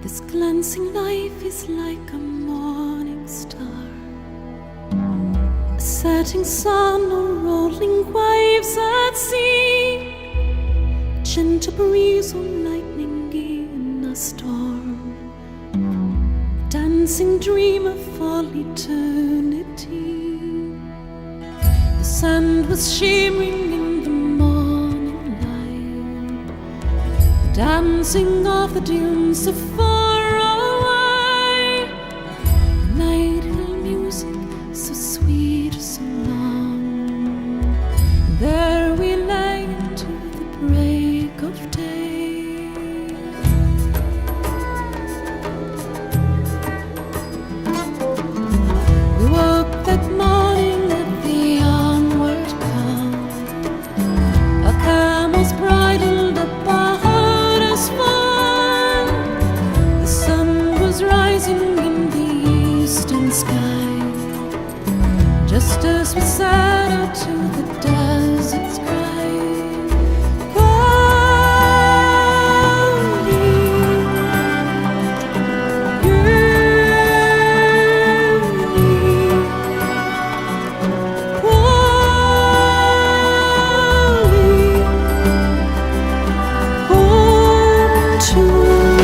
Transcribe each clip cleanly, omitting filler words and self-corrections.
This glancing life is like a morning star, a setting sun or rolling waves at sea, a gentle breeze or lightning in a storm, a dancing dream of all eternity. The sand was shimmering in the morning light, the dancing of the dunes of far away, nightingale music so sweet, so long. There we lay into the break of day. We woke that morning at the onward come, our camels bridled up our hardest fun. The sun was rising in the eastern sky, just as we set out to the desert's cry. Quali, home to you.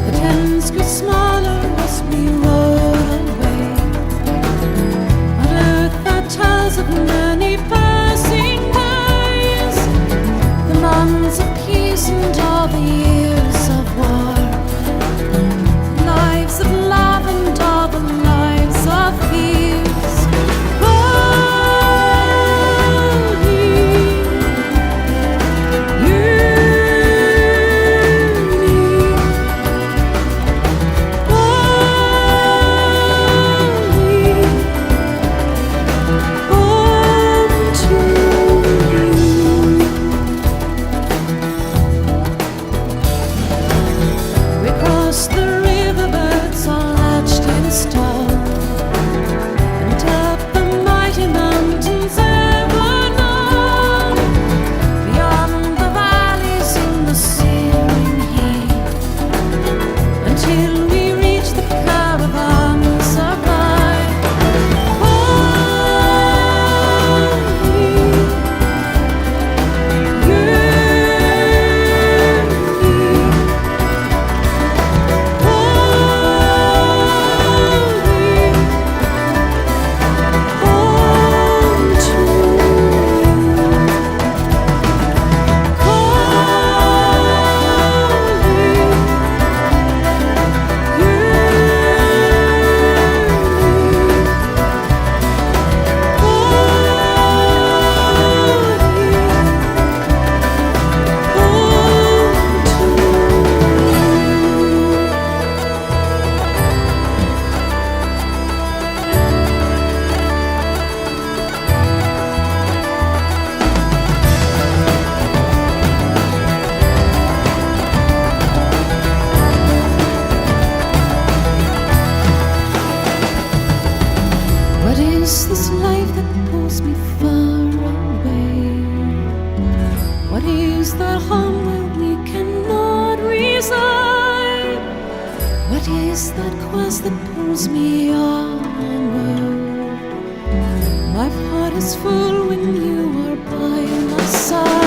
The tents grew smaller as we rode away, on earth that tells of many passing days, the months of peace and all the years of war, lives of love and all the lives of fears. Holy, we crossed the riverbeds all etched in stone, and up the mighty mountains ever known, beyond the valleys in the searing heat, until we reached the caravans of light. What is this life that pulls me far away? What is that home where we cannot reside? What is that quest that pulls me onward? heart is full when you are by my side.